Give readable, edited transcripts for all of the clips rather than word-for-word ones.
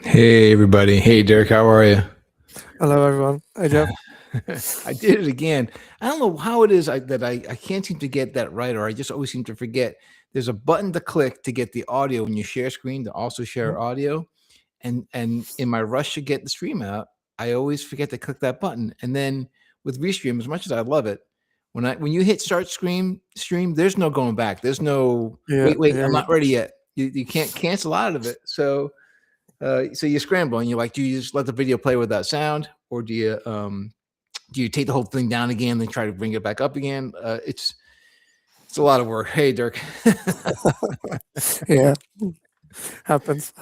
Hey everybody. Hey Dirk, how are you? Hello, everyone. Hey, Jeff. I did it again. I don't know how it is that I can't seem to get that right, or I just always seem to forget. There's a button to click to get the audio when you share screen to also share Mhm. audio. And in my rush to get the stream out, I always forget to click that button. And then with Restream, as much as I love it, when you hit start stream, there's no going back. There's no Yeah, wait, I'm yeah, not ready yet. You can't cancel out of it. So you scramble and you're like, do you just let the video play without sound, or do you take the whole thing down again and try to bring it back up again? It's a lot of work. Hey, Dirk. yeah. Happens.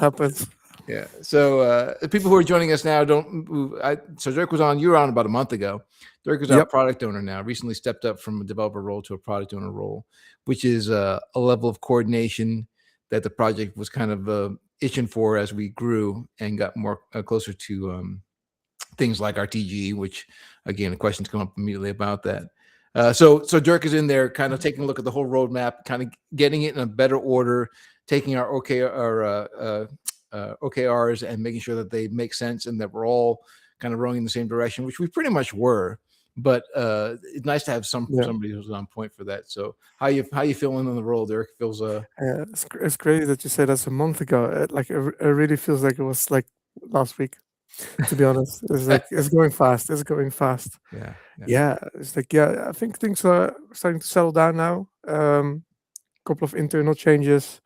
Yeah. So the people who are joining us now don't move. So Dirk was on. You were on about a month ago. Dirk is our Yep. product owner now. Recently stepped up from a developer role to a product owner role, which is a level of coordination that the project was kind of itching for as we grew and got more closer to things like RTG, which again, the questions come up immediately about that. So Dirk is in there, kind of taking a look at the whole roadmap, kind of getting it in a better order, taking our OKRs and making sure that they make sense and that we're all kind of rowing in the same direction, which we pretty much were. But it's nice to have Yeah. somebody who's on point for that. So how you feeling on the role, Dirk? Feels Yeah. It's crazy that you said that's a month ago. It really feels like it was like last week. To be honest, it's like it's going fast. It's going fast. yeah, yeah, Yeah. It's like I think things are starting to settle down now. Couple of internal changes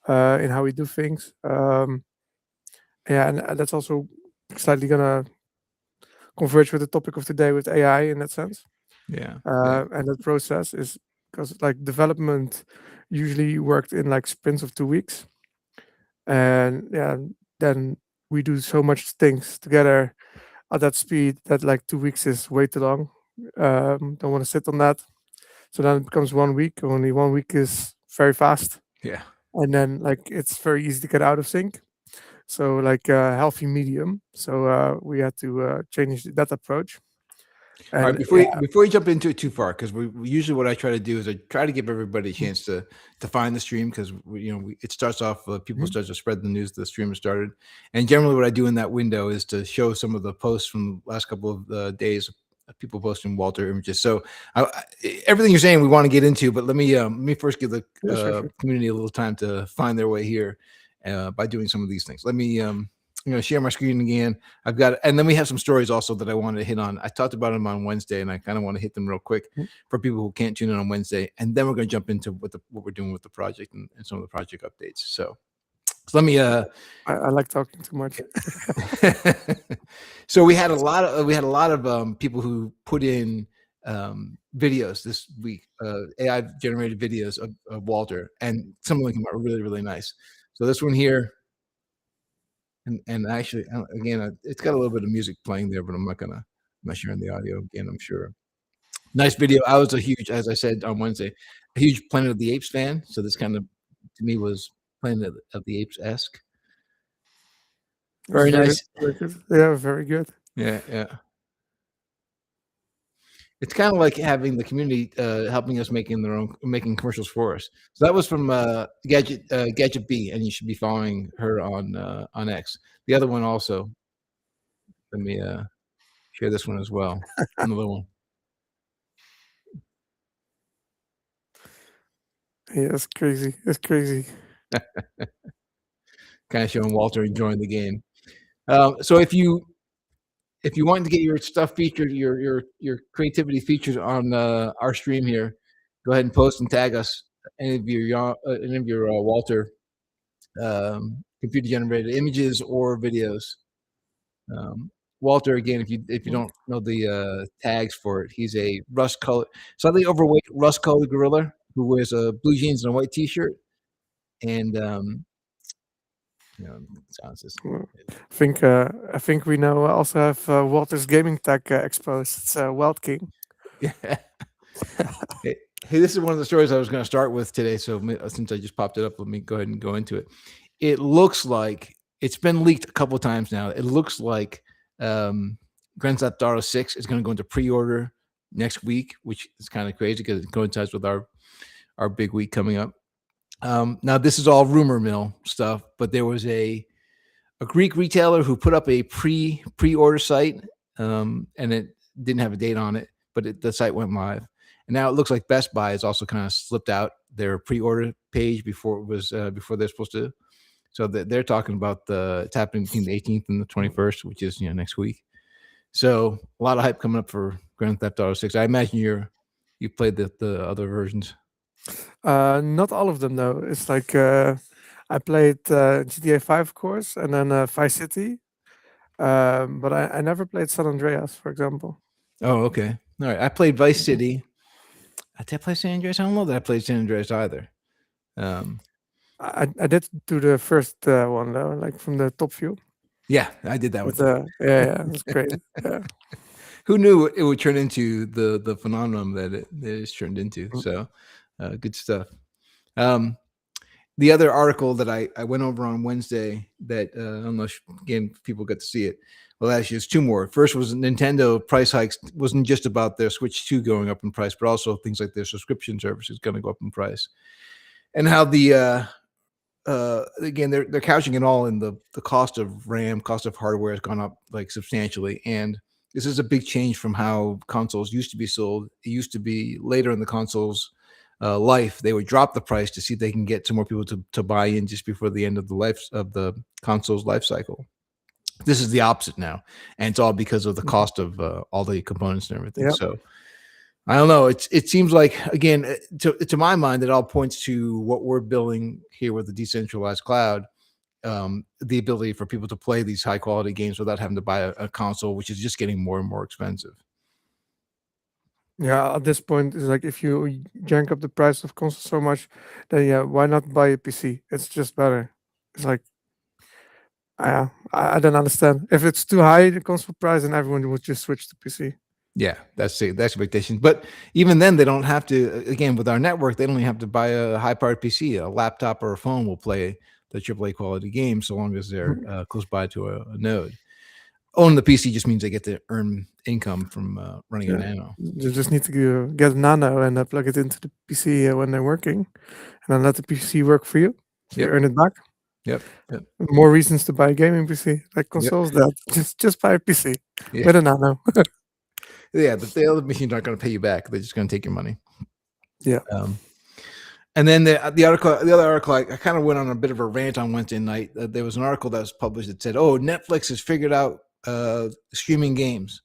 in how we do things. Yeah, and that's also slightly gonna converge with the topic of today with AI in that sense. yeah, yeah, And that process is because like development usually worked in like sprints of 2 weeks, and yeah, then we do so much things together at that speed that like 2 weeks is way too long. Don't want to sit on that, so then it becomes 1 week. Only 1 week is very fast, yeah. and then like it's very easy to get out of sync. So like a healthy medium. So we had to change that approach, All right, and before yeah, before you jump into it too far, because usually what I try to do is I try to give everybody a chance to find the stream, because it starts off people Mhm. start to spread the news the stream has started, and generally what I do in that window is to show some of the posts from the last couple of days of people posting Walter images. So everything you're saying we want to get into, but let me first give the Yeah, sure. community a little time to find their way here by doing some of these things. Let me share my screen again. I've got, and then we have some stories also that I wanted to hit on. I talked about them on Wednesday, and I kind of want to hit them real quick Mhm. for people who can't tune in on Wednesday. And then we're going to jump into what we're doing with the project and some of the project updates. So let me. I like talking too much. So we had a lot of people who put in videos this week, AI generated videos of Walter, and some of them came out really really nice. So this one here. And actually, again, it's got a little bit of music playing there, but I'm not sharing the audio again, I'm sure. Nice video. I was a huge, as I said on Wednesday, a huge Planet of the Apes fan. So this kind of, to me, was Planet of the Apes-esque. Very Very, nice. very good. Yeah, very good. Yeah, yeah. It's kind of like having the community helping us making commercials for us. So that was from Gadget B, and you should be following her on X. The other one also. Let me share this one as well. Another one. Yeah, it's crazy. It's crazy. Kind of showing Walter enjoying the game. So if you want to get your stuff featured, your creativity featured on our stream here, go ahead and post and tag us any of your Walter computer generated images or videos. Um, Walter, again, if you Mm. don't know the tags for it, he's a slightly overweight rust colored gorilla who wears blue jeans and a white T-shirt, and sounds just Mm. I think we now also have Walter's gaming tech exposed. It's Wild King. yeah. Hey, this is one of the stories I was going to start with today. So since I just popped it up, let me go ahead and go into it. It looks like it's been leaked a couple of times now. It looks like um, Grand Theft Auto 6 is going to go into pre-order next week, which is kind of crazy because it coincides with our big week coming up. Now this is all rumor mill stuff, but there was a a Greek retailer who put up a pre-order site, and it didn't have a date on it, but the site went live. And now it looks like Best Buy has also kind of slipped out their pre-order page before it was before they're supposed to. So they're talking about it's happening between the 18th and the 21st, which is next week. So a lot of hype coming up for Grand Theft Auto 6. I imagine you played the other versions. Not all of them though. It's like I played GTA 5, of course, and then Vice City. But I never played San Andreas, for example. Oh, okay. All right. I played Vice City. Did I play San Andreas? I don't know that I played San Andreas either. I did do the first one though, like from the top view. Yeah, I did that one With too. yeah, it was great. Yeah. Who knew it would turn into the phenomenon that it's turned into? Mm. So, good stuff. The other article that I went over on Wednesday that I don't know if, again, people got to see it. Well, actually, it's two more. First was Nintendo price hikes wasn't just about their Switch 2 going up in price, but also things like their subscription service is going to go up in price, and how the again they're couching it all in the cost of RAM, cost of hardware has gone up like substantially, and this is a big change from how consoles used to be sold. It used to be later in the consoles life, they would drop the price to see if they can get some more people to buy in just before the end of the life of the console's life cycle. This is the opposite now, and it's all because of the cost of all the components and everything. Yep. So I don't know. It seems like, again, to my mind, it all points to what we're building here with the decentralized cloud. The ability for people to play these high quality games without having to buy a console, which is just getting more and more expensive. Yeah, at this point, it's like if you jank up the price of console so much, then yeah, why not buy a PC? It's just better. It's like, I don't understand. If it's too high, the console price, then everyone would just switch to PC. Yeah, that's the expectation. But even then, they don't have to. Again, with our network, they don't even have to buy a high-powered PC. A laptop or a phone will play the AAA quality games so long as they're close by to a node. Owning the PC just means they get to earn income from running a Nano. You just need to get a Nano and plug it into the PC when they're working, and then let the PC work for you. So you earn it back. Yep. More reasons to buy a gaming PC, like consoles. That just buy a PC with a Nano. Yeah, the other machines aren't going to pay you back. They're just going to take your money. Yeah. And then the other article, I kind of went on a bit of a rant on Wednesday night. There was an article that was published that said, "Oh, Netflix has figured out streaming games,"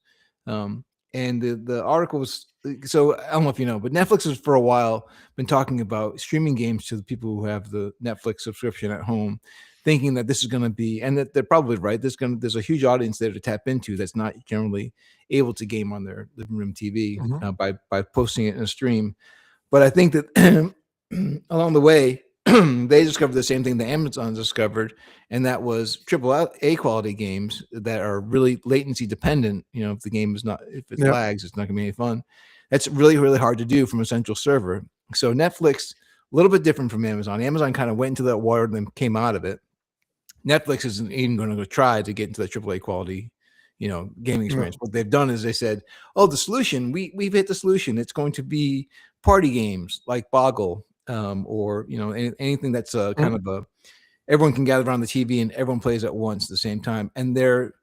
and the article was, so I don't know if you know, but Netflix has for a while been talking about streaming games to the people who have the Netflix subscription at home, thinking that this is going to be, and that they're probably right. There's a huge audience there to tap into that's not generally able to game on their living room TV by posting it in a stream. But I think that along the way, they discovered the same thing that Amazon discovered, and that was AAA quality games that are really latency dependent. If the game is not, if it lags, it's not going to be any fun. That's really, really hard to do from a central server. So Netflix, a little bit different from Amazon. Amazon kind of went into that water and then came out of it. Netflix isn't even going to go try to get into the AAA quality, gaming experience. What they've done is they said, "Oh, the solution, we've hit the solution. It's going to be party games like Boggle, or anything that's kind of everyone can gather around the TV and everyone plays at once at the same time." And their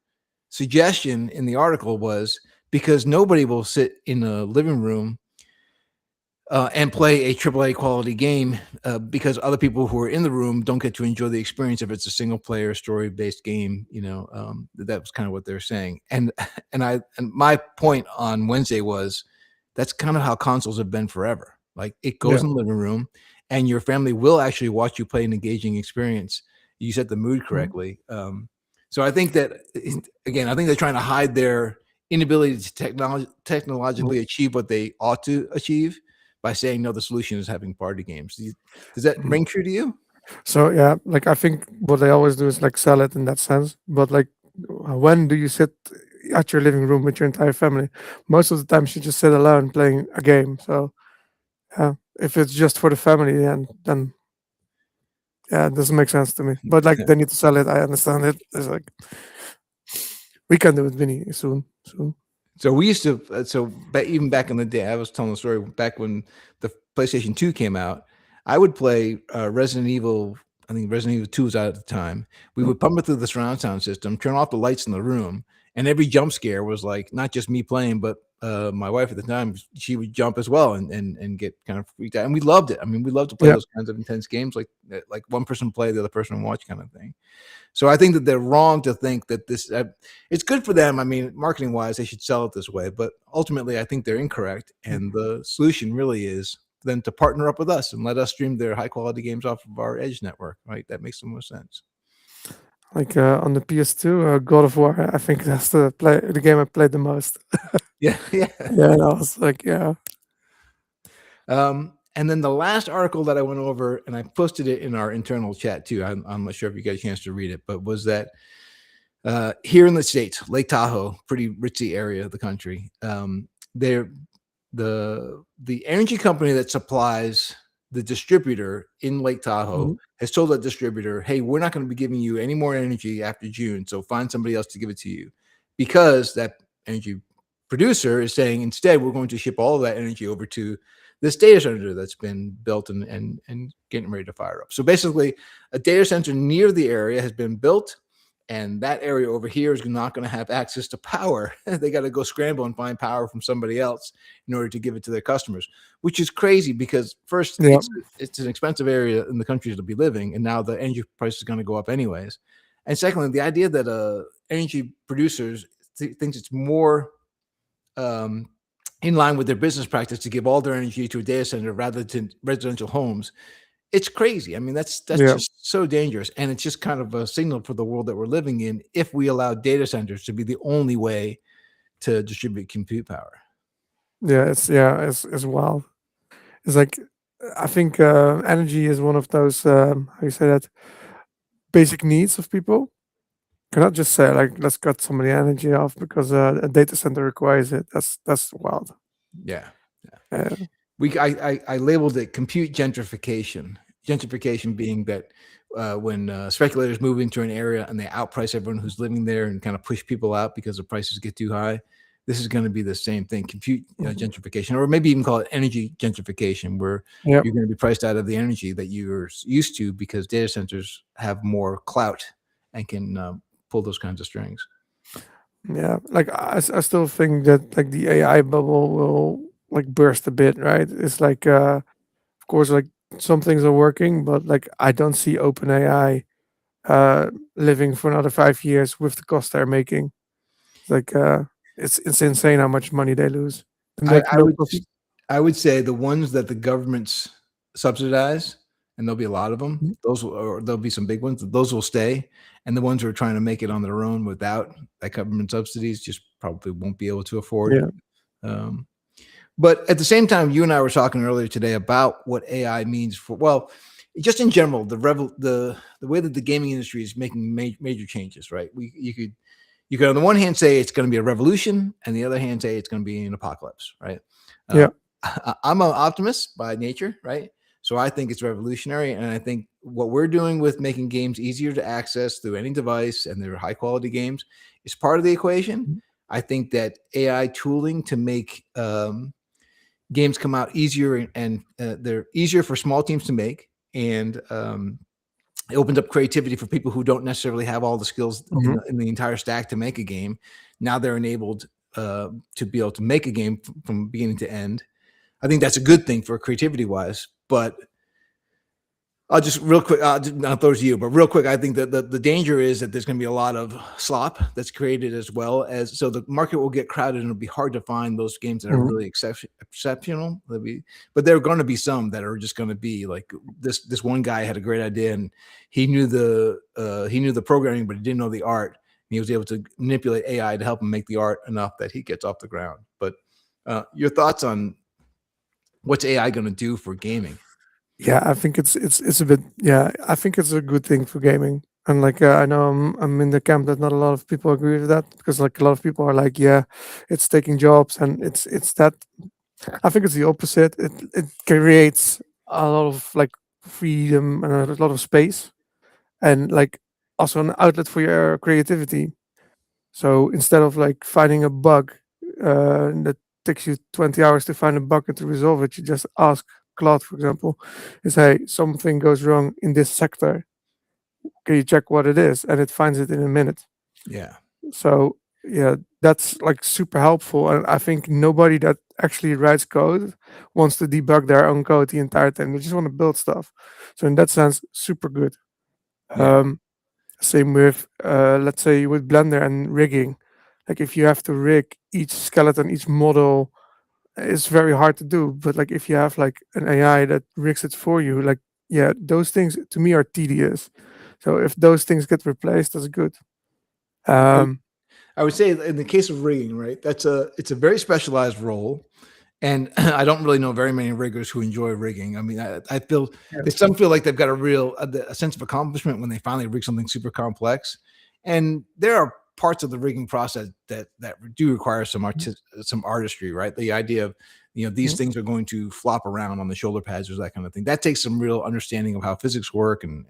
suggestion in the article was, because nobody will sit in a living room and play a AAA quality game because other people who are in the room don't get to enjoy the experience if it's a single player story based game. That was kind of what they're saying. And my point on Wednesday was, that's kind of how consoles have been forever. Like, it goes in the living room and your family will actually watch you play an engaging experience. You set the mood correctly. So I think that, again, I think they're trying to hide their inability to technologically achieve what they ought to achieve by saying, no, the solution is having party games. Does that ring true to you? So yeah, like I think what they always do is like sell it in that sense. But like, when do you sit at your living room with your entire family? Most of the time, you just sit alone playing a game. So yeah, if it's just for the family, then yeah, it doesn't make sense to me. But like, they need to sell it. I understand it. It's like, we can do it, Vinny, soon. So we used to, even back in the day, I was telling the story back when the PlayStation 2 came out, I would play Resident Evil I think Resident Evil 2 was out at the time. We Mm, would pump it through the surround sound system, turn off the lights in the room, and every jump scare was like not just me playing, but my wife at the time, she would jump as well and get kind of freaked out. And we loved it. I mean, we love to play yeah, those kinds of intense games, like one person play, the other person watch kind of thing. So I think that they're wrong to think that this. It's good for them. I mean, marketing wise, they should sell it this way. But ultimately, I think they're incorrect. And the solution really is for them to partner up with us and let us stream their high quality games off of our Edge network. Right? That makes the most sense. like on the PS2, God of War. I think that's the game I played the most. Yeah, yeah. Yeah, and I was like, yeah. And then the last article that I went over, and I posted it in our internal chat too. I'm not sure if you got a chance to read it, but was that here in the States, Lake Tahoe, pretty ritzy area of the country. They're the energy company that supplies the distributor in Lake Tahoe Mhm. has told that distributor, "Hey, we're not going to be giving you any more energy after June, so find somebody else to give it to you," because that energy producer is saying instead we're going to ship all of that energy over to this data center that's been built and getting ready to fire up. So basically, a data center near the area has been built and that area over here is not going to have access to power. They got to go scramble and find power from somebody else in order to give it to their customers, which is crazy because first Yeah, it's an expensive area in the country to be living, and now the energy price is going to go up anyways. And secondly, the idea that energy producers thinks it's more um, in line with their business practice to give all their energy to a data center rather than residential homes, it's crazy. I mean, that's yeah, just so dangerous, and it's just kind of a signal for the world that we're living in if we allow data centers to be the only way to distribute compute power. it's wild. It's like I think energy is one of those how you say that basic needs of people. Cannot just say like let's cut some of the energy off because a data center requires it. That's wild. Yeah. Uh, I labeled it compute gentrification. Gentrification being that when speculators move into an area and they outprice everyone who's living there and kind of push people out because the prices get too high. This is going to be the same thing, compute mhm. gentrification, or maybe even call it energy gentrification, where Yep. you're going to be priced out of the energy that you're used to because data centers have more clout and can pull those kinds of strings. Yeah, like I still think that like the AI bubble will like burst a bit, right? It's like of course like some things are working, but like I don't see OpenAI living for another 5 years with the cost they're making. It's like it's insane how much money they lose. They I, make I no would profit. I would say the ones that the governments subsidize, and there'll be a lot of them. Mhm. Those will, or there'll be some big ones. Those will stay, and the ones who are trying to make it on their own without that government subsidies just probably won't be able to afford. Yeah. Um, but at the same time, you and I were talking earlier today about what AI means for just in general, the way that the gaming industry is making major changes. Right? You could on the one hand say it's going to be a revolution, and the other hand say it's going to be an apocalypse, right? Yeah. Um, I'm an optimist by nature, right? So I think it's revolutionary, and I think what we're doing with making games easier to access through any device, and they're high quality games, is part of the equation. Mhm. I think that AI tooling to make games come out easier and they're easier for small teams to make, and it opens up creativity for people who don't necessarily have all the skills Mhm. in the entire stack to make a game. Now they're enabled to be able to make a game from beginning to end. I think that's a good thing for creativity wise. But I'll just real quick, not throw to you, but real quick, I think that the danger is that there's going to be a lot of slop that's created as well as so the market will get crowded and it'll be hard to find those games that are Mhm. really exceptional. But there are going to be some that are just going to be like this one guy had a great idea and he knew the programming, but he didn't know the art. And he was able to manipulate AI to help him make the art enough that he gets off the ground. But your thoughts on what's AI going to do for gaming? Yeah, I think it's a bit. Yeah, I think it's a good thing for gaming. And like I know I'm in the camp that not a lot of people agree with that because like a lot of people are like, yeah, it's taking jobs and it's that. I think it's the opposite. It creates a lot of like freedom and a lot of space and like also an outlet for your creativity. So instead of like finding a bug that takes you 20 hours to find a bug and to resolve it, you just ask Claude, for example, is hey, something goes wrong in this sector. can you check what it is, and it finds it in a minute. Yeah. So yeah, that's like super helpful, and I think nobody that actually writes code wants to debug their own code the entire time. They just want to build stuff. So in that sense, super good. Yeah. Um, Same with let's say with Blender and rigging. Like if you have to rig each skeleton, each model, it's very hard to do. But like if you have like an AI that rigs it for you, like yeah, those things to me are tedious. So if those things get replaced, that's good. Um, I would say in the case of rigging, right? It's a very specialized role, and I don't really know very many riggers who enjoy rigging. I mean, I feel yeah. they some feel like they've got a real a sense of accomplishment when they finally rig something super complex, and there are parts of the rigging process that do require some artistry, right? The idea of these Mhm. things are going to flop around on the shoulder pads or that kind of thing. That takes some real understanding of how physics work, and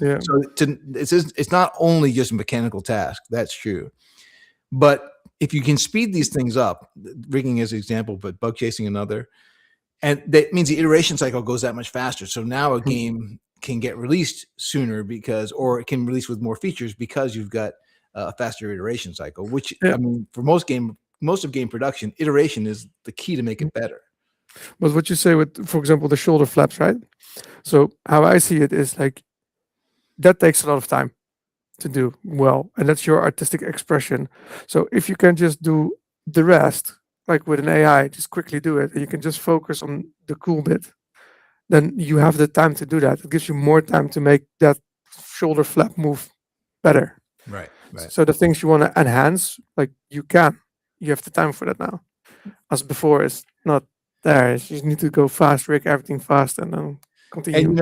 Yeah. so it's not only just a mechanical task. That's true, but if you can speed these things up, rigging as an example, but bug chasing another, and that means the iteration cycle goes that much faster. So now a Mhm. game can get released sooner or it can release with more features because you've got a faster iteration cycle. Which Yeah. I mean, for most of game production, iteration is the key to make Mhm. it better. But what you say with, for example, the shoulder flaps, right? So how I see it is like that takes a lot of time to do well, and that's your artistic expression. So if you can just do the rest, like with an AI, just quickly do it, and you can just focus on the cool bit, then you have the time to do that. It gives you more time to make that shoulder flap move better. Right, right. So the things you want to enhance, like you can, you have the time for that now. As before, it's not there. You just need to go fast, rig everything fast, and then And continue.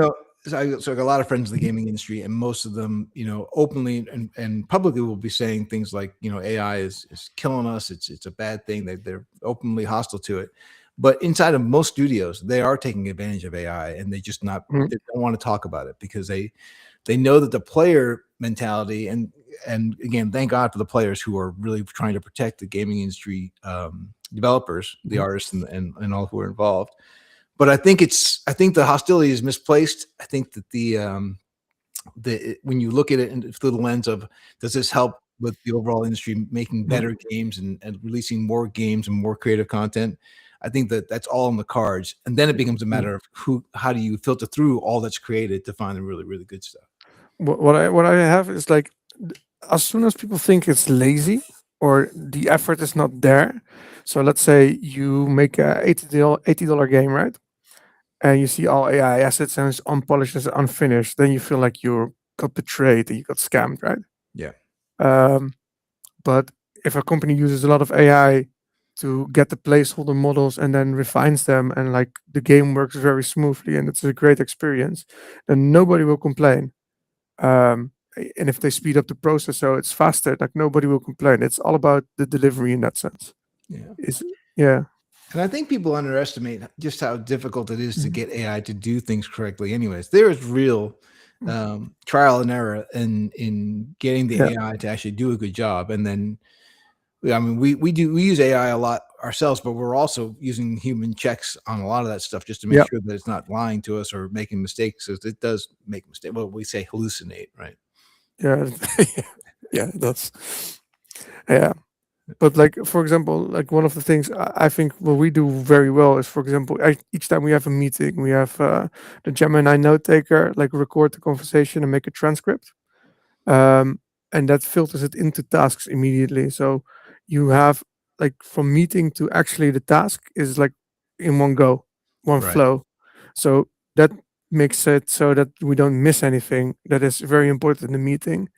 so I got a lot of friends in the gaming industry, and most of them, openly and publicly will be saying things like, AI is killing us. It's a bad thing. They're openly hostile to it. But inside of most studios, they are taking advantage of AI, and Mhm. they don't want to talk about it because they know that the player mentality and again, thank God for the players who are really trying to protect the gaming industry, developers, the Mhm. artists, and all who are involved. But I think the hostility is misplaced. I think that when you look at it through the lens of does this help with the overall industry making Mhm. better games and releasing more games and more creative content, I think that that's all in the cards. And then it becomes a Mhm. matter of how do you filter through all that's created to find the really, really good stuff. What I have is like as soon as people think it's lazy or the effort is not there. So let's say you make a $80 game, right? And you see all AI assets and it's unpolished, it's unfinished. Then you feel like you got betrayed and you got scammed, right? Yeah. Um, but if a company uses a lot of AI to get the placeholder models and then refines them, and like the game works very smoothly and it's a great experience, then nobody will complain. And if they speed up the process so it's faster, like nobody will complain. It's all about the delivery in that sense. Yeah. Is yeah. And I think people underestimate just how difficult it is to Mhm. get AI to do things correctly. Anyways, there is real Mm. trial and error in getting Yeah. the AI to actually do a good job. And then, yeah, I mean, we use AI a lot ourselves, but we're also using human checks on a lot of that stuff just to make Yeah. sure that it's not lying to us or making mistakes. Because it does make mistakes. Well, we say hallucinate, right? Yeah. Yeah. That's yeah. But like for example, like one of the things I think what we do very well is, for example, each time we have a meeting, we have the Gemini note taker like record the conversation and make a transcript, um, and that filters it into tasks immediately. So you have like from meeting to actually the task is like in one go, one Right. flow. So that makes it so that we don't miss anything that is very important in the meeting.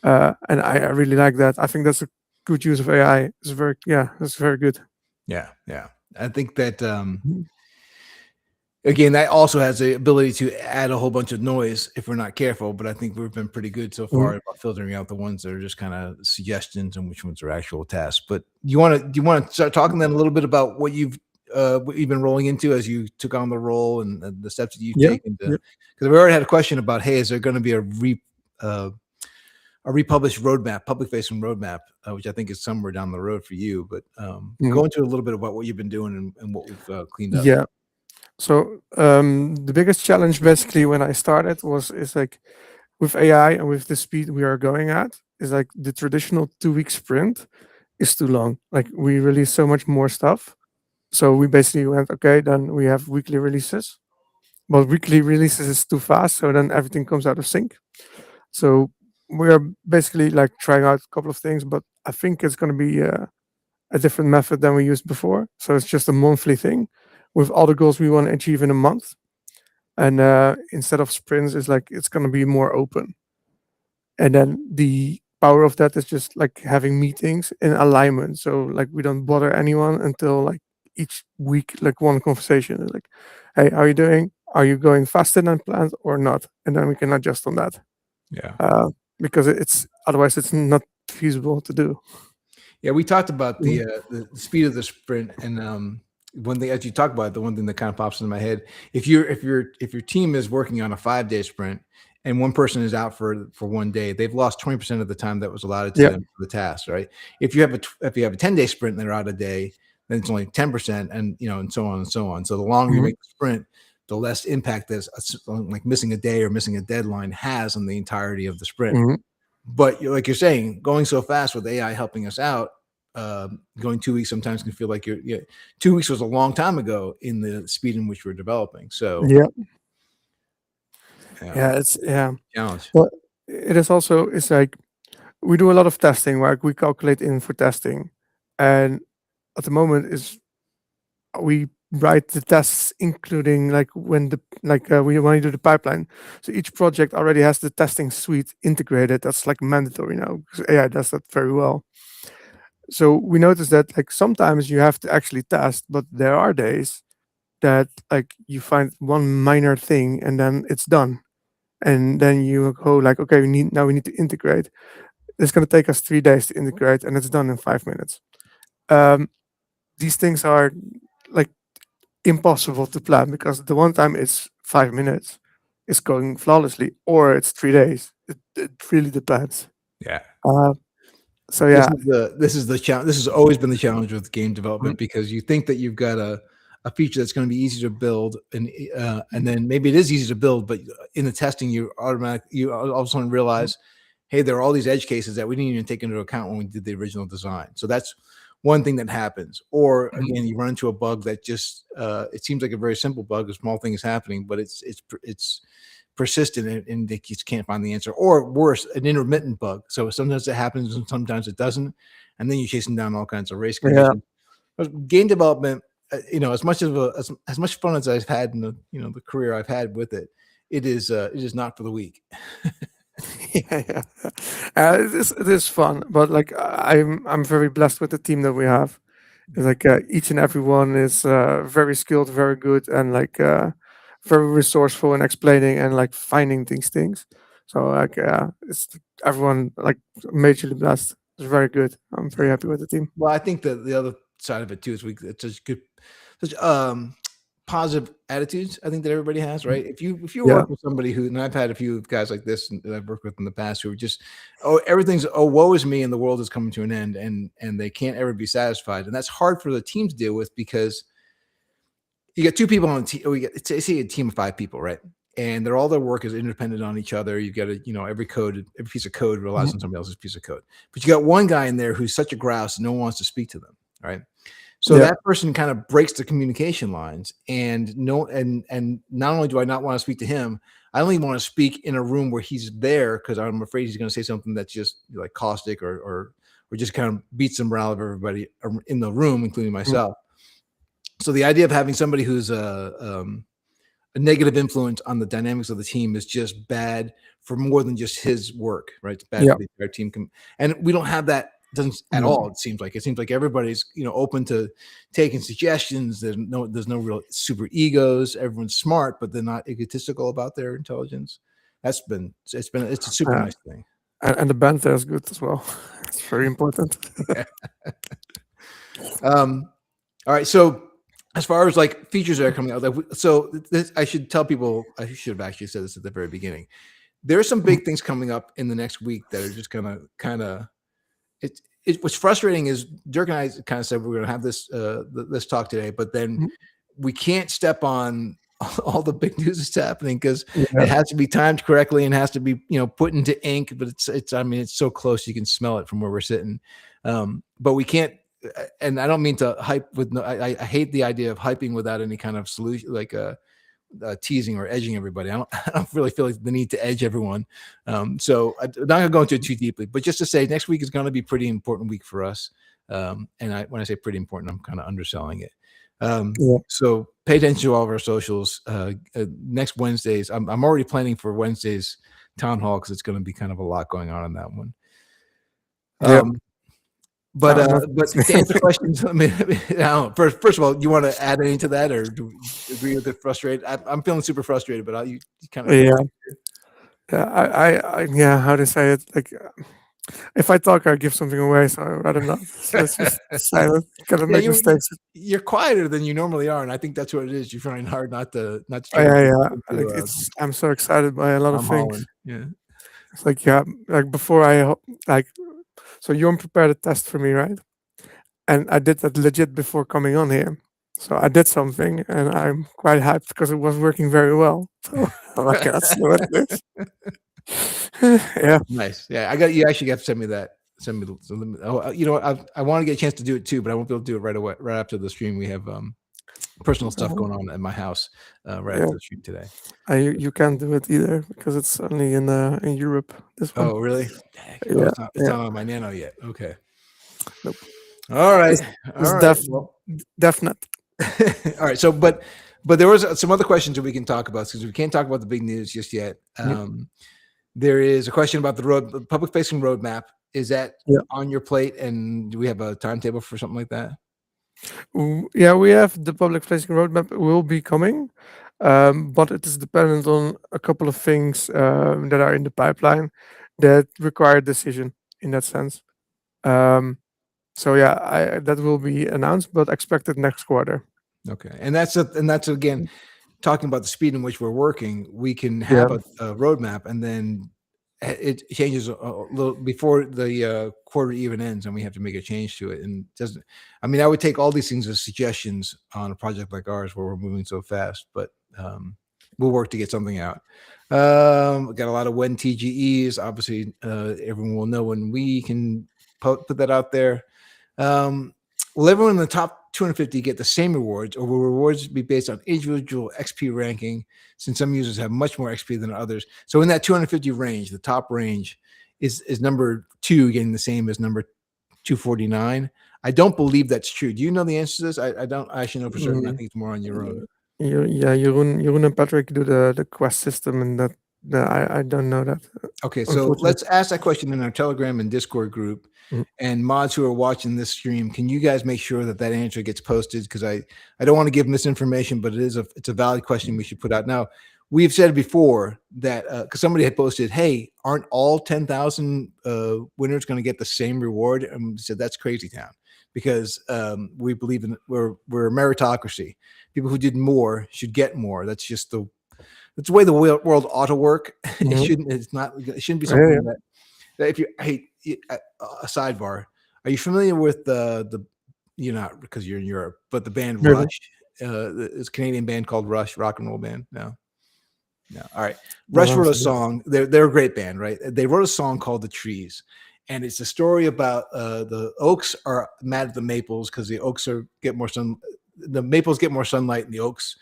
And I really like that. I think that's a good use of AI. It's very yeah, that's very good. Yeah. Yeah. I think that Mhm. again, that also has the ability to add a whole bunch of noise if we're not careful, but I think we've been pretty good so Mhm. far about filtering out the ones that are just kinda suggestions and which ones are actual tasks. But do you wanna start talking then a little bit about what you've been rolling into as you took on the role and the steps that you've Yeah, taken to yeah. 'cause we already had a question about, hey, is there gonna be uh, a republished roadmap, public facing roadmap, which I think is somewhere down the road for you, but, Mhm. go into a little bit about what you've been doing and what we've, cleaned up. Yeah. So the biggest challenge basically when I started was is like with AI and with the speed we are going at, is like the traditional 2 week sprint is too long. Like we release so much more stuff. So we basically went, okay, then we have weekly releases. But weekly releases is too fast, so then everything comes out of sync. So we are basically like trying out a couple of things, but I think it's going to be a different method than we used before. So it's just a monthly thing with all the goals we want to achieve in a month. And instead of sprints, it's like it's going to be more open. And then the power of that is just like having meetings in alignment. So like we don't bother anyone until like each week, like one conversation is like, hey, how are you doing? Are you going faster than planned or not? And then we can adjust on that. Yeah. Uh, because it's otherwise it's not feasible to do. Yeah, we talked about Mhm. the speed of the sprint, and one thing as you talk about it, the one thing that kind of pops into my head: if your team is working on a 5-day sprint, and one person is out for one day, they've lost 20% of the time that was allotted to Yeah. them for the task, right? If you have a 10-day sprint and they're out a day, then it's only 10%, and and so on and so on. So the longer you Mhm. make the sprint, the less impact like missing a day or missing a deadline has on the entirety of the sprint. Mhm. But like you're saying, going so fast with AI helping us out, going 2 weeks sometimes can feel like 2 weeks was a long time ago in the speed in which we're developing. So Yeah. yeah, Yeah. It's yeah. challenge. But it is also it's like we do a lot of testing, like we calculate in for testing, and at the moment is we write the tests including like when the like we want to do the pipeline. So each project already has the testing suite integrated. That's like mandatory now because AI does that very well. So we notice that like sometimes you have to actually test, but there are days that like you find one minor thing and then it's done. And then you go like, okay, we need to integrate. It's going to take us 3 days to integrate, and it's done in 5 minutes. Um, these things are like impossible to plan because the one time it's 5 minutes, it's going flawlessly, or it's 3 days. It really depends. Yeah. Uh, so This yeah. is the challenge. This has always been the challenge with game Mhm. development because you think that you've got a feature that's going to be easy to build, and then maybe it is easy to build, but in the testing, you all of a sudden realize, hey, there are all these edge cases that we didn't even take into account when we did the original design. So that's one thing that happens. Or Mhm. again, you run into a bug that just it seems like a very simple bug, a small thing is happening, but it's persistent and they just can't find the answer. Or worse, an intermittent bug. So sometimes it happens and sometimes it doesn't, and then you're chasing down all kinds of race Yeah. conditions. But game development, as much fun as I've had in the career I've had with it, it is not for the weak. Yeah, yeah. It is fun, but like I'm very blessed with the team that we have. It's like each and every one is very skilled, very good, and like very resourceful in explaining and like finding these things. So like it's everyone like majorly blessed. It's very good. I'm very Yeah. happy with the team. Well, I think that the other side of it too is it's such positive attitudes. I think that everybody has, Mhm. right? If you Yeah. work with somebody who, and I've had a few guys like this that I've worked with in the past who are just, oh, everything's, oh, woe is me, and the world is coming to an end, and they can't ever be satisfied, and that's hard for the team to deal with because you get two people on the team. We get say a team of 5 people, right? And all their work is independent on each other. You've got every piece of code relies Mhm. on somebody else's piece of code. But you got one guy in there who's such a grouse, no one wants to speak to them, right? So Yeah. that person kind of breaks the communication lines, and no, and not only do I not want to speak to him, I only want to speak in a room where he's there because I'm afraid he's going to say something that's just like caustic or just kind of beats the morale of everybody in the room, including Mhm. myself. So the idea of having somebody who's a negative influence on the dynamics of the team is just bad for more than just his work, right? It's bad Yeah. for the entire team. And we don't have that doesn't at No. all. It seems like everybody's open to taking suggestions. There's no real super egos. Everyone's smart, but they're not egotistical about their intelligence. It's a super Uh, nice thing. and the banter is good as well. It's very important. Um, all right, so as far as like features that are coming out, I should tell people. I should have actually said this at the very beginning. There are some Mhm. big things coming up in the next week that are just gonna kind of what's frustrating is Dirk and I kind of said we're gonna have this talk today, but then Mhm. we can't step on all the big news that's happening, because Yeah. it has to be timed correctly and has to be, put into ink. But it's I mean, it's so close you can smell it from where we're sitting. But we can't. And I don't mean to hype with no. I hate the idea of hyping without any kind of solution, like teasing or edging everybody. I don't really feel like the need to edge everyone. So I'm not gonna go into it too deeply, but just to say, next week is going to be a pretty important week for us. And when I say pretty important, I'm kind of underselling it. Yeah. So pay attention to all of our socials. Next Wednesdays, I'm already planning for Wednesday's town hall, because it's going to be kind of a lot going on in that one. Yeah. But I'm not. but to answer questions, I mean, I don't know. First of all, you want to add anything to that, or do you agree with the frustrated? I'm feeling super frustrated, but you kind of Yeah. Yeah. Yeah. How to say it? Like, if I talk, I give something away. So I'd rather not. So it's just silent. Gotta yeah, make mistakes. you're quieter than you normally are, and I think that's what it is. You're trying hard not to Oh, turn yeah. things Yeah. Like, into I'm so excited by a lot of Tom things. Holland. Yeah. It's like, yeah. Like before like, so YOM prepared a test for me, right? And I did that legit before coming on here. So I did something, and I'm quite hyped because it was working very well. So I cannot see what it is. Yeah. Nice. Yeah, I got you. Actually, got to send me that. Send me the. You know what? I want to get a chance to do it too, but I won't be able to do it right away. Right after the stream, we have personal stuff Uh, going on at my house right yeah. after the stream today. You can't do it either because it's only in Europe. This one. Oh, really? Dang. Oh, Yeah. it's Yeah. not on my Nano yet. Okay. Nope. All right. It's, All it's right. Well. definite. All right. So, but there was some other questions that we can talk about, because we can't talk about the big news just yet. Yeah. There is a question about the public facing roadmap. Is that Yeah. on your plate, and do we have a timetable for something like that? Yeah, we have the public facing roadmap will be coming, but it is dependent on a couple of things that are in the pipeline that require decision in that sense. Um, so yeah, that will be announced, but expected next quarter. Okay. And that's again, talking about the speed in which we're working. We can Yeah. have a roadmap, and then it changes a little before the quarter even ends, and we have to make a change to it. And doesn't, I mean, I would take all these things as suggestions on a project like ours where we're moving so fast, but we'll work to get something out. We got a lot of when TGEs. Obviously, everyone will know when we can put that out there. Will everyone in the top 250 get the same rewards, or will rewards be based on individual XP ranking, since some users have much more XP than others? So in that 250 range, the top range is number 2 getting the same as number 249. I don't believe that's true. Do you know the answer to this? I don't actually know for certain. I Mm, think it's more on your own. yeah, Jeroen and Patrick do the quest system, and that I don't know that, Okay, so unfortunately. let's ask that question in our Telegram and Discord group. Mhm. And mods who are watching this stream, can you guys make sure that that answer gets posted? Because I don't want to give misinformation, but it's a valid question we should put out. Now, we've said before that because somebody had posted, "Hey, aren't all 10,000 winners going to get the same reward?" And we said that's crazy town, because we believe in we're a meritocracy. People who did more should get more. That's the way the world ought to work. It Mhm. shouldn't. It shouldn't be Yeah, yeah. something that if you hey a sidebar. Are you familiar with the you're not, because you're in Europe, but the band Really? Rush? It's a Canadian band called Rush, rock and roll band. No, no. All right. No, Rush I'm wrote a sorry. song. They're a great band, right? They wrote a song called "The Trees," and it's a story about the oaks are mad at the maples because the oaks get more sun. The maples get more sunlight, and the oaks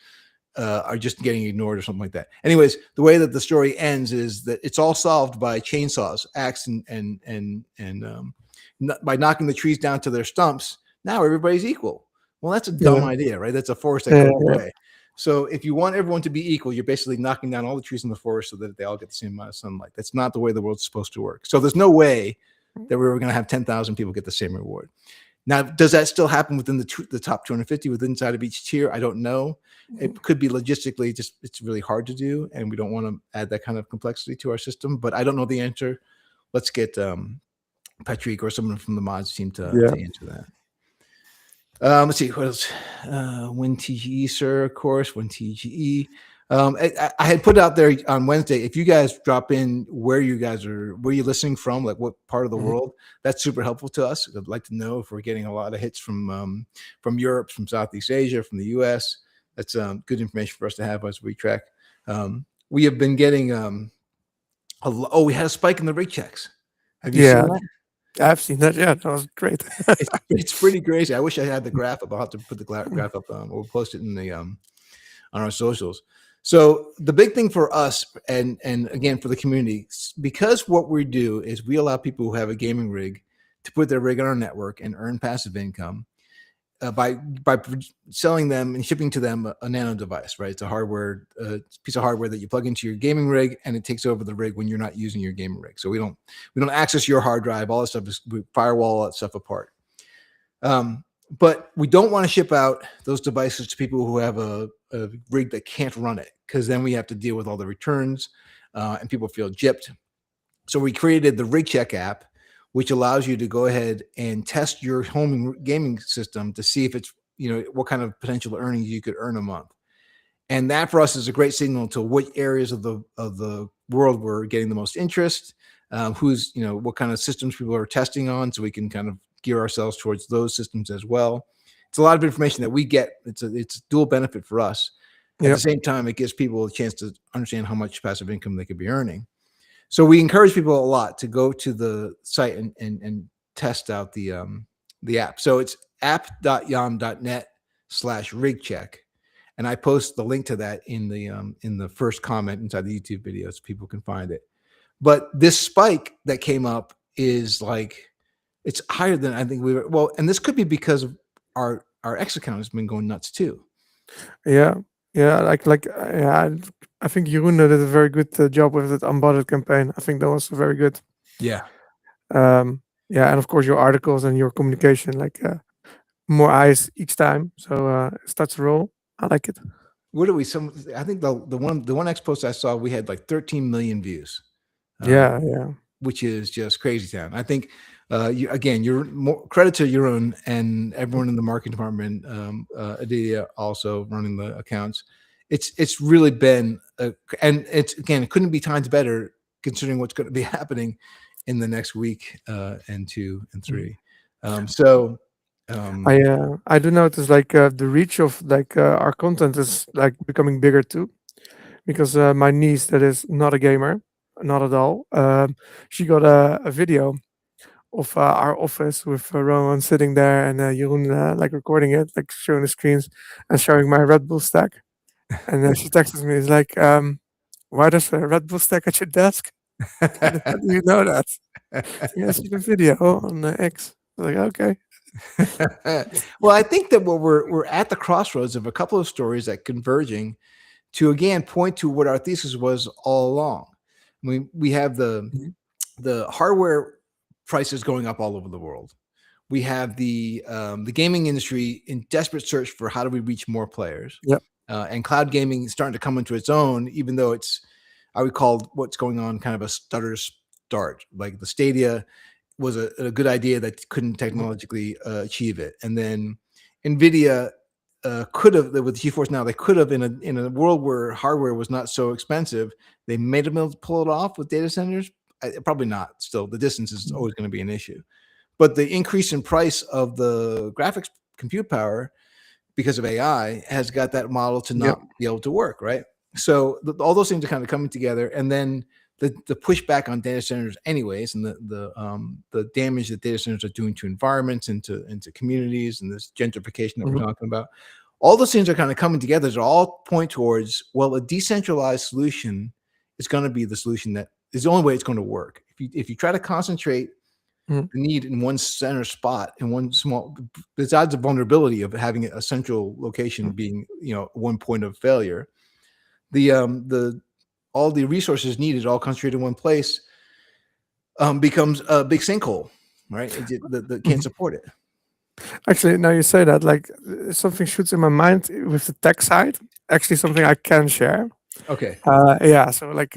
are just getting ignored or something like that. Anyways, the way that the story ends is that it's all solved by chainsaws, axe, and by knocking the trees down to their stumps. Now everybody's equal. Well, that's a dumb Yeah. idea, right? That's a forest that Yeah, goes yeah. away. So if you want everyone to be equal, you're basically knocking down all the trees in the forest so that they all get the same amount of sunlight. That's not the way the world's supposed to work. So there's no way that we were going to have 10,000 people get the same reward. Now, does that still happen within the top 250 within inside of each tier? I don't know. It could be logistically just it's really hard to do, and we don't want to add that kind of complexity to our system. But I don't know the answer. Let's get Patrick or someone from the mods team to Yeah. answer that. Let's see what else. Win TGE, sir, of course. Win TGE. I had put out there on Wednesday. If you guys drop in where you're listening from, like what part of the Mhm. world, that's super helpful to us. I'd like to know if we're getting a lot of hits from Europe, from Southeast Asia, from the US. That's good information for us to have as we track. We have been getting oh, we had a spike in the rig checks. Have you seen Yeah, that? I've seen that. Yeah, that was great. It's pretty crazy. I wish I had the graph up. I'll have to put the graph up, or post it in the on our socials. So the big thing for us, and again for the community, because what we do is we allow people who have a gaming rig to put their rig on our network and earn passive income by selling them and shipping to them a nano device, right? It's a hardware piece of hardware that you plug into your gaming rig, and it takes over the rig when you're not using your gaming rig. So we don't access your hard drive. All that stuff is we firewall all that stuff apart. But we don't want to ship out those devices to people who have a rig that can't run it, because then we have to deal with all the returns, and people feel gypped. So we created the Rig Check app, which allows you to go ahead and test your home gaming system to see if it's, what kind of potential earnings you could earn a month. And that for us is a great signal to what areas of the world we're getting the most interest, who's, what kind of systems people are testing on, so we can kind of gear ourselves towards those systems as well. It's a lot of information that we get. It's a dual benefit for us. At the Yep. same time, it gives people a chance to understand how much passive income they could be earning. So we encourage people a lot to go to the site and test out the app. So it's app.yom.net/rigcheck. And I post the link to that in the first comment inside the YouTube video so people can find it. But this spike that came up is like, it's higher than I think we were. Well, and this could be because of our X account has been going nuts too. Yeah, yeah, yeah. I think Jeroen did a very good job with that unbothered campaign. I think that was very good. Yeah. Yeah, and of course your articles and your communication, like more eyes each time. So it starts to roll. I like it. What do we? I think the one X post I saw, we had like 13 million views. Um, Yeah, yeah. which is just crazy town. I think, you're more credit to your own and everyone in the marketing department, Adelia also running the accounts. It's really been, and it couldn't be times better considering what's going to be happening in the next week, and 2 and Mhm. 3. So, um, I do notice like the reach of like our content is like becoming bigger too, because my niece that is not a gamer, not at all. She got a video of our office with Rowan sitting there and Jeroen like recording it, like showing the screens and showing my Red Bull stack. And then she texts me, "Is like, why does a Red Bull stack at your desk? How do you know that?" Yeah, I see the video on X. I was like, okay. well, I think that what we're at the crossroads of a couple of stories that converging to again point to what our thesis was all along. We have Mhm. the hardware prices going up all over the world. We have the gaming industry in desperate search for how do we reach more players, Yep. and cloud gaming is starting to come into its own, even though it's I would call what's going on kind of a stutter start. Like the Stadia was a good idea that couldn't Mhm. technologically achieve it, and then Nvidia could have with GeForce Now. They could have in a world where hardware was not so expensive. They made them able to pull it off with data centers. Probably not. Still, the distance is Mhm. always going to be an issue. But the increase in price of the graphics compute power because of AI has got that model to Yep. not be able to work, right? So all those things are kind of coming together, and then the pushback on data centers, anyways, and the damage that data centers are doing to environments and into communities, and this gentrification that we're Mhm. talking about. All those things are kind of coming together to all point towards, well, a decentralized solution is going to be the solution that is the only way it's going to work. If you try to concentrate Mhm. the need in one center spot in one small, besides the vulnerability of having a central location Mhm. being, one point of failure, the all the resources needed all concentrated in one place, becomes a big sinkhole, right? That can't Mhm. support it. Actually, now you say that, like something shoots in my mind with the tech side. Actually, something I can share. Okay. Yeah. So like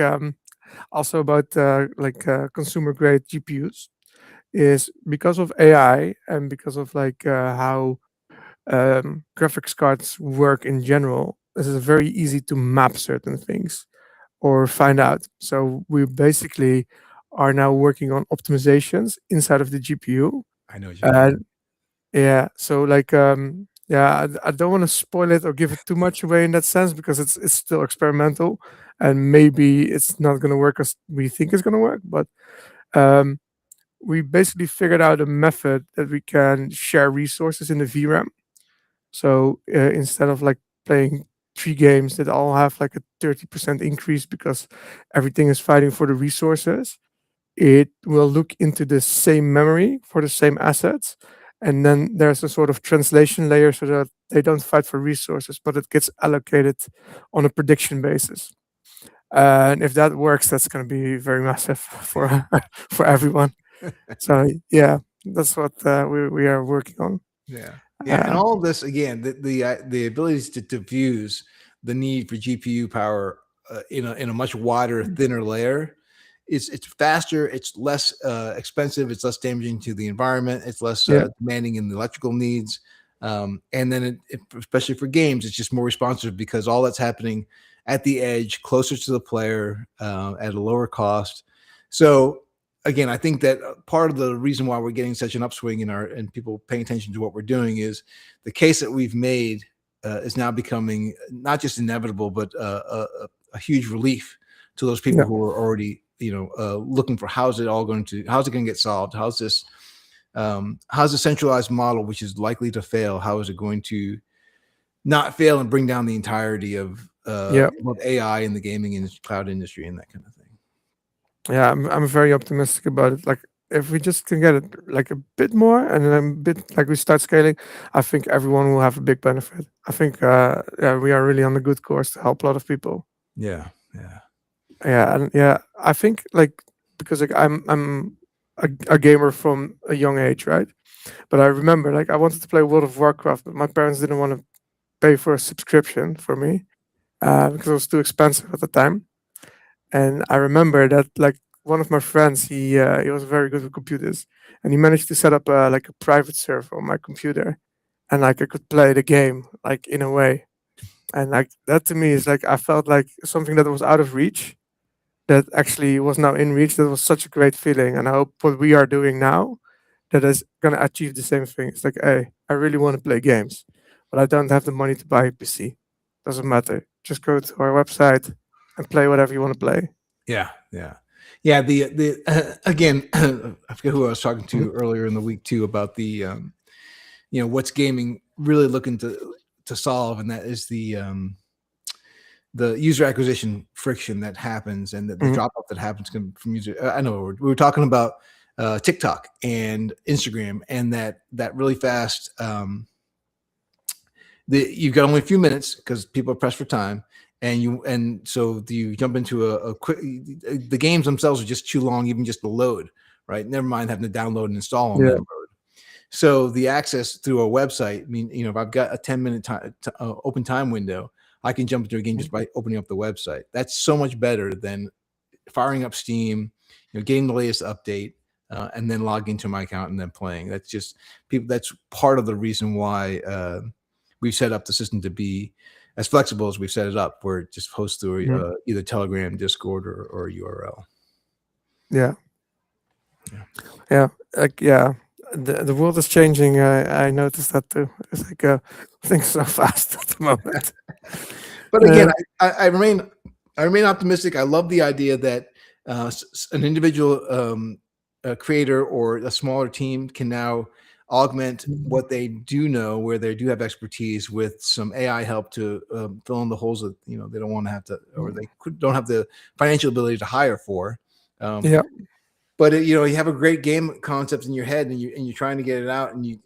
also about like consumer grade GPUs is because of AI and because of like how graphics cards work in general. This is very easy to map certain things or find out. So we basically are now working on optimizations inside of the GPU. I know what you mean. Uh, yeah. So like Yeah, I don't want to spoil it or give it too much away in that sense because it's still experimental, and maybe it's not going to work as we think it's going to work. But um, we basically figured out a method that we can share resources in the VRAM. So instead of like playing three games that all have like a 30% increase because everything is fighting for the resources, it will look into the same memory for the same assets. And then there's a sort of translation layer so that they don't fight for resources, but it gets allocated on a prediction basis. And if that works, that's going to be very massive for for everyone. So yeah, that's what we are working on. Yeah. Yeah, and Uh, all of this again, the abilities to diffuse the need for GPU power in a much wider, thinner layer. It's faster, it's less expensive, it's less damaging to the environment, it's less yeah, demanding in the electrical needs, and then especially for games, it's just more responsive because all that's happening at the edge, closer to the player, at a lower cost. So again, I think that part of the reason why we're getting such an upswing in our and people paying attention to what we're doing is the case that we've made is now becoming not just inevitable, but a huge relief to those people yeah, who are already looking for how's it going to get solved? How's the centralized model, which is likely to fail, how is it going to not fail and bring down the entirety of yeah, both AI in the gaming and cloud industry and that kind of thing? yeah. I'm very optimistic about it. Like if we just can get it like a bit more and then a bit like we start scaling, I think everyone will have a big benefit. I think yeah, we are really on a good course to help a lot of people. Yeah, yeah, Yeah, and yeah, I think like because like I'm a gamer from a young age, right? But I remember like I wanted to play World of Warcraft, but my parents didn't want to pay for a subscription for me because it was too expensive at the time. And I remember that like one of my friends, he was very good with computers, and he managed to set up like a private server on my computer, and like I could play the game like in a way, and like that to me is like I felt like something that was out of reach that actually was now in reach. That was such a great feeling, and I hope what we are doing now that is gonna achieve the same thing. It's like, hey, I really want to play games, but I don't have the money to buy a PC. Doesn't matter. Just go to our website and play whatever you want to play. yeah, yeah, yeah. The again, I forget who I was talking Mhm. to earlier in the week too about the what's gaming really looking to solve, and that is the user acquisition friction that happens and the Mhm. drop off that happens from user. I know we were talking about TikTok and Instagram and that really fast. You've got only a few minutes because people are pressed for time, and so you jump into a quick. The games themselves are just too long, even just the load, right? Never mind having to download and install on that Yeah. load. So the access through a website, I mean, if I've got a 10-minute time, open time window, I can jump into a game Mhm. just by opening up the website. That's so much better than firing up Steam, getting the latest update, and then logging into my account and then playing. That's just people. That's part of the reason why we've set up the system to be as flexible as we've set it up, where it just hosts through Mhm. either Telegram, Discord, or a URL. Yeah. Yeah. Yeah. Like yeah. The world is changing. I noticed that too. It's like things so fast at the moment. But Uh, again, I remain optimistic. I love the idea that an individual creator or a smaller team can now augment Mhm. what they do know, where they do have expertise, with some AI help to fill in the holes that they don't want to have to, or they don't have the financial ability to hire for. Um, Yeah. but you have a great game concept in your head, and you're trying to get it out, and you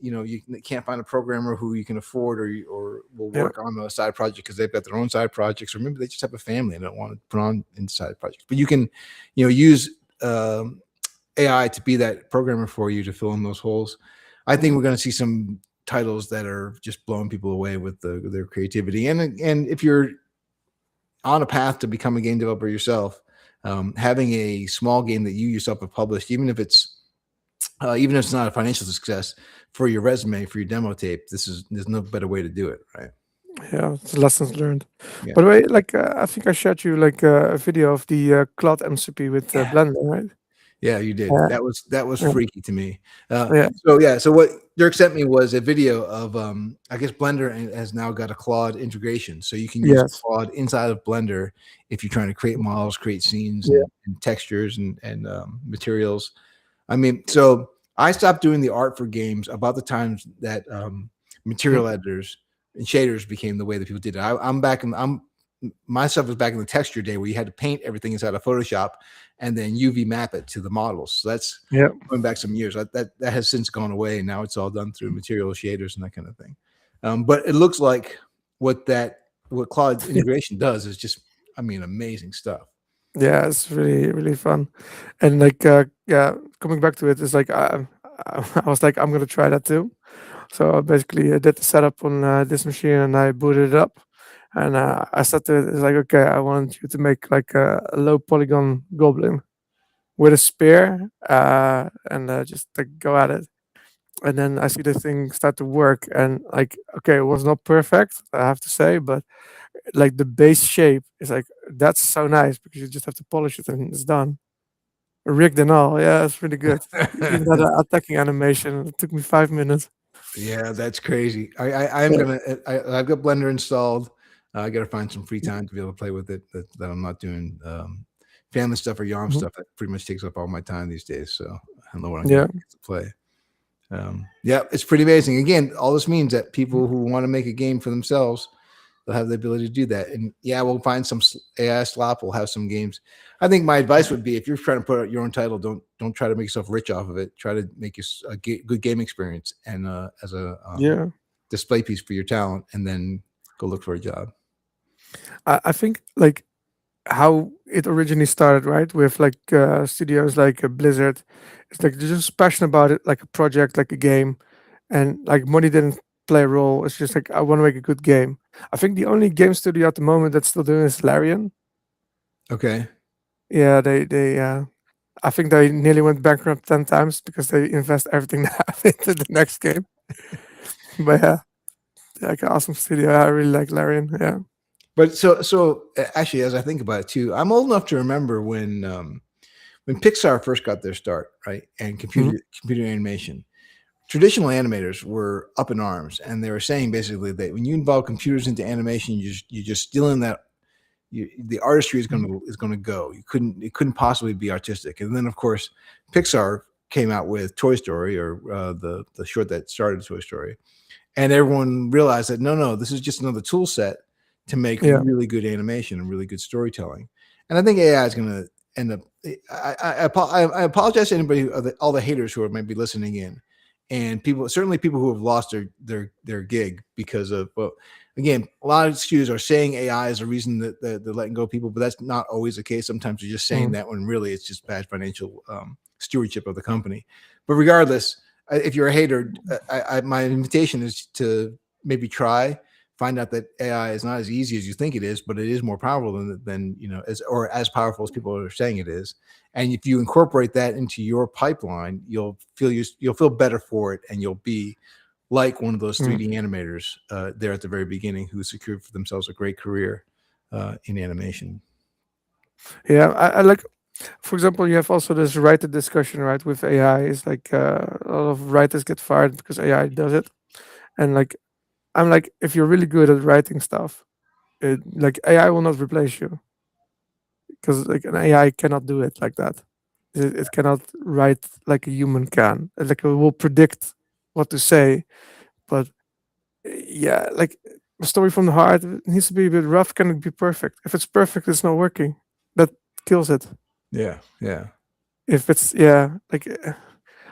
can't find a programmer who you can afford, or will Yeah. work on a side project because they've got their own side projects, or maybe they just have a family and don't want to put on in side projects. But you can use AI to be that programmer for you to fill in those holes. I think Mhm. we're going to see some titles that are just blowing people away with their creativity, and if you're on a path to become a game developer yourself, having a small game that you yourself have published, even if it's not a financial success, for your resume, for your demo tape, there's no better way to do it, right? Yeah, it's lessons learned. By Yeah, the way, like I think I showed you like a video of the Cloud MCP with yeah, Blender, right? Yeah, you did. Yeah, That was yeah, freaky to me. yeah, So yeah, so what Dirk sent me was a video of I guess Blender has now got a Claude integration, so you can use yes, Claude inside of Blender if you're trying to create models, create scenes, yeah, and textures and materials. I mean, so I stopped doing the art for games about the times that mhm, material editors and shaders became the way that people did it. I'm back in I'm my stuff was back in the texture day where you had to paint everything inside of Photoshop and then UV map it to the models. So that's yeah, going back some years. That has since gone away, and now it's all done through material shaders and that kind of thing. But it looks like what Claude integration does is just, I mean, amazing stuff. yeah. It's really really fun, and like yeah, coming back to it, it's like I was like I'm gonna try that too. So I basically did the setup on this machine and I booted it up. And I said to it, it's like, okay, I want you to make like a low polygon goblin with a spear and just like go at it. And then I see the thing start to work. And like, okay, it was not perfect, I have to say, but like the base shape is like, that's so nice because you just have to polish it and it's done. Rigged and all. Yeah, it's really good. Even that attacking animation, it took me 5 minutes. Yeah, that's crazy. I'm Yeah. gonna I've got Blender installed. I got to find some free time to be able to play with it. That I'm not doing family stuff or YOM Mhm. stuff. That pretty much takes up all my time these days. So I don't know what I'm gonna Yeah. get to play. Yeah, it's pretty amazing. Again, all this means that Mhm. people who want to make a game for themselves, they'll have the ability to do that. And yeah, we'll find some AI slop. We'll have some games. I think my advice would be if you're trying to put out your own title, don't try to make yourself rich off of it. Try to make a good game experience and as a Yeah. display piece for your talent, and then go look for a job. I think like how it originally started, right? With like studios like Blizzard. It's like they're just passionate about it, like a project, like a game, and like money didn't play a role. It's just like I want to make a good game. I think the only game studio at the moment that's still doing is Larian. Okay. Yeah, they I think they nearly went bankrupt 10 times because they invest everything they have into the next game. But yeah, like an awesome studio. I really like Larian. Yeah. But actually, as I think about it too, I'm old enough to remember when Pixar first got their start, right? And Mhm. computer animation. Traditional animators were up in arms, and they were saying basically that when you involve computers into animation, you're just stealing that. The artistry Mhm. is going to go. It couldn't possibly be artistic. And then of course, Pixar came out with Toy Story, or the short that started Toy Story, and everyone realized that no, this is just another tool set to make Yeah. really good animation and really good storytelling. And I think AI is going to end up. I apologize to anybody, all the haters who are maybe listening in, and people, certainly people who have lost their gig because of, well, again, a lot of studios are saying AI is a reason that they're letting go of people, but that's not always the case. Sometimes they're just saying Mhm. that when really it's just bad financial stewardship of the company. But regardless, if you're a hater, my invitation is to maybe try, find out that AI is not as easy as you think it is, but it is more powerful than as powerful as people are saying it is. And if you incorporate that into your pipeline, you'll feel better for it, and you'll be like one of those Mhm. 3D animators there at the very beginning who secured for themselves a great career in animation. Yeah. I like, for example, you have also this writer discussion, right, with AI. It's like a lot of writers get fired because AI does it. And like, I'm like, if you're really good at writing stuff, like AI will not replace you because like an AI cannot do it like that. It cannot write like a human can. Like it will predict what to say, but yeah, like a story from the heart it needs to be a bit rough. Can it be perfect? If it's perfect, it's not working. That kills it. Yeah, yeah, If it's yeah, like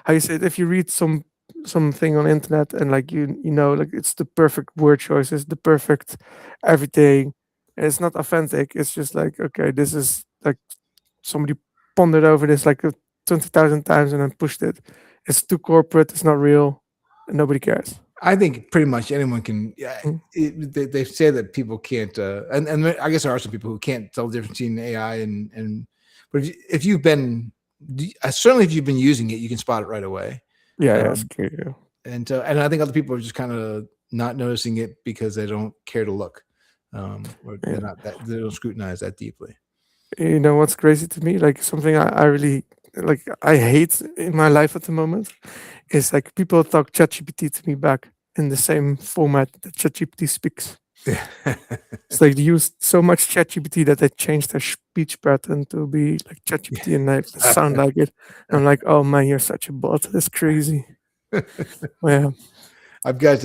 how you say it, if you read something on internet and like you know like it's the perfect word choices, the perfect everything, and it's not authentic. It's just like okay, this is like somebody pondered over this like 20,000 times and then pushed it. It's too corporate. It's not real, and nobody cares. I think pretty much anyone can. Yeah, Mm. they say that people can't, and I guess there are some people who can't tell the difference between AI but if you've been, certainly if you've been using it, you can spot it right away. Yeah, yeah, it's Um, clear. and I think other people are just kind of not noticing it because they don't care to look, or Yeah. they don't scrutinize that deeply. You know what's crazy to me? Like something I really like I hate in my life at the moment is like people talk ChatGPT to me back in the same format that ChatGPT speaks. It's like they use so much ChatGPT that they changed their speech pattern to be like ChatGPT and they sound like it. I'm like, oh man, you're such a bot. That's crazy. Yeah. I've got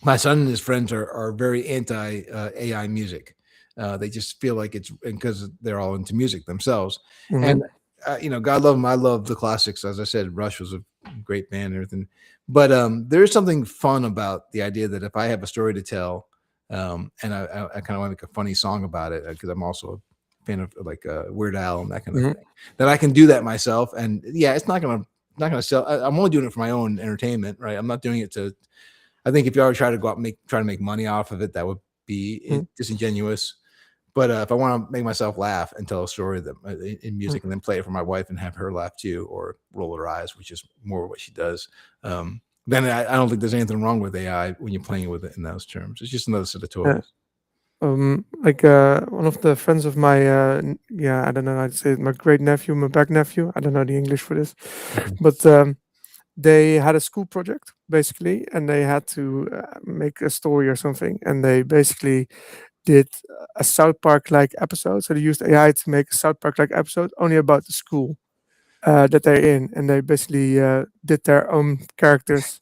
my son and his friends are very anti AI music. They just feel like it's because they're all into music themselves. Hmm. And God love them. I love the classics. As I said, Rush was a great band and everything. But there is something fun about the idea that if I have a story to tell, and I kind of want to make a funny song about it because I'm also a fan of like Weird Al and that kind of Hmm. thing, that I can do that myself. And yeah, it's not gonna sell. I'm only doing it for my own entertainment, right? I'm not doing it to. I think if you ever try to go out and try to make money off of it, that would be disingenuous. But if I want to make myself laugh and tell a story that in music, and then play it for my wife and have her laugh too, or roll her eyes, which is more what she does, then I don't think there's anything wrong with AI when you're playing with it in those terms. It's just another set of Yeah. toys. Like one of the friends of my yeah, I don't know how to say it, my great nephew, my back nephew. I don't know the English for this, Mhm. but they had a school project basically, and they had to make a story or something, and they basically did a South Park like episode. So they used AI to make a South Park like episode only about the school that they're in, and they basically did their own characters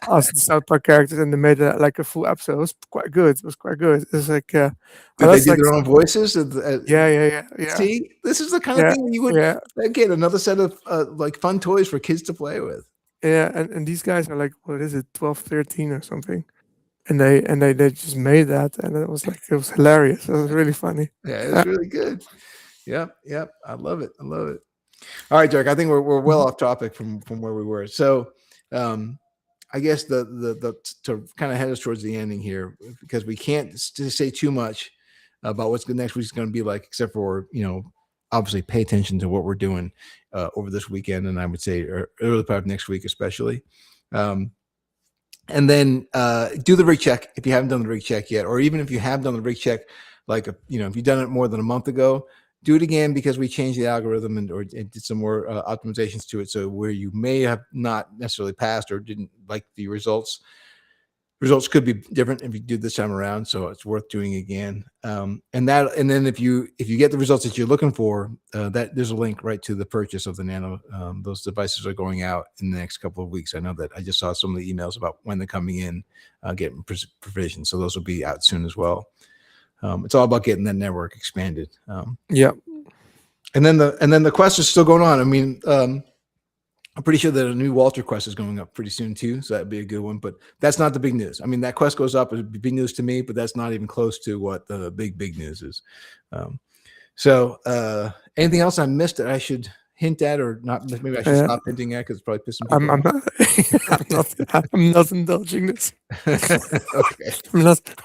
as the South Park characters, and they made it like a full episode. It was quite good. It was quite good. It's like, but Did they that's do like, their own voices? yeah, yeah, yeah, yeah, See, this is the kind of yeah, thing where you would yeah, again another set of like fun toys for kids to play with. yeah. And these guys are like, what is it, 12, 13 or something? And they just made that, and it was like it was hilarious. It was really funny. Yeah, Yeah. it's really good. Yep, yep. I love it. I love it. All right, Dirk. I think we're well Mhm. off topic from where we were. So, um, I guess the to kind of head us towards the ending here because we can't say too much about what's next week's going to be like, except for obviously pay attention to what we're doing over this weekend, and I would say early part of next week, especially. Um, and then do the rig check if you haven't done the rig check yet, or even if you have done the rig check, like if you've done it more than a month ago, do it again because we changed the algorithm or did some more optimizations to it. So where you may have not necessarily passed or didn't like the results could be different if you do this time around, so it's worth doing again. And then if you get the results that you're looking for, that there's a link right to the purchase of the Nano. Those devices are going out in the next couple of weeks. I know that I just saw some of the emails about when they're coming in, getting provision, so those will be out soon as well. It's all about getting that network expanded. Yeah, And then the quest is still going on. I mean, I'm pretty sure that a new Walter quest is going up pretty soon too, so that'd be a good one. But that's not the big news. I mean, that quest goes up, it'd be big news to me, but that's not even close to what the big news is. Um, anything else I missed that I should hint at, or not? Maybe I should yeah. stop hinting at because it's probably pissing I'm, people I'm off. not, I'm not indulging this. Okay.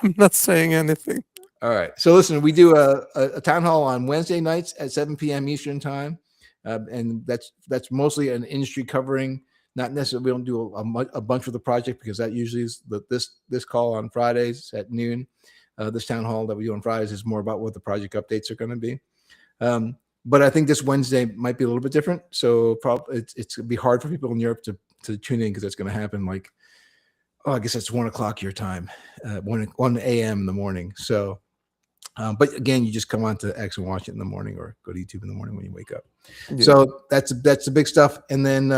I'm not saying anything. All right. So listen, we do a town hall on Wednesday nights at 7 p.m. Eastern time, and that's mostly an industry covering. Not necessarily, we don't do a bunch of the project because that usually is this call on Fridays at noon. This town hall that we do on Fridays is more about what the project updates are going to be. But I think this Wednesday might be a little bit different. So probably it's going to be hard for people in Europe to tune in because it's going to happen like, I guess it's 1 o'clock your time, 1 a.m. in the morning. So. But again, you just come on to X and watch it in the morning, or go to YouTube in the morning when you wake up. Yeah. So that's the big stuff, and then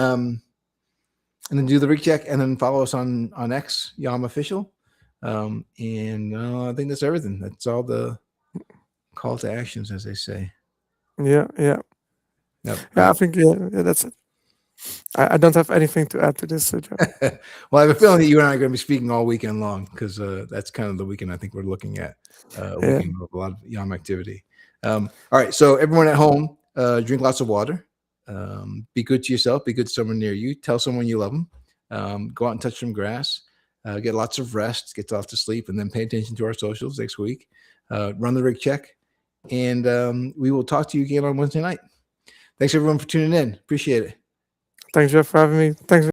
do the rig check, and then follow us on X, YOM official, and I think that's everything. That's all the call to actions, as they say. Yeah, yeah, Yep. yeah. I think yeah, that's it. I don't have anything to add to this, Jeff. Well, I have a feeling that you and I are going to be speaking all weekend long because that's kind of the weekend I think we're looking at. A Yeah, weekend of a lot of YOM activity. All right, so everyone at home, drink lots of water. Be good to yourself. Be good to someone near you. Tell someone you love them. Go out and touch some grass. Get lots of rest. Get off to sleep, and then pay attention to our socials next week. Run the rig check, and we will talk to you again on Wednesday night. Thanks everyone for tuning in. Appreciate it. thanks, Jeff, for having me. Thanks.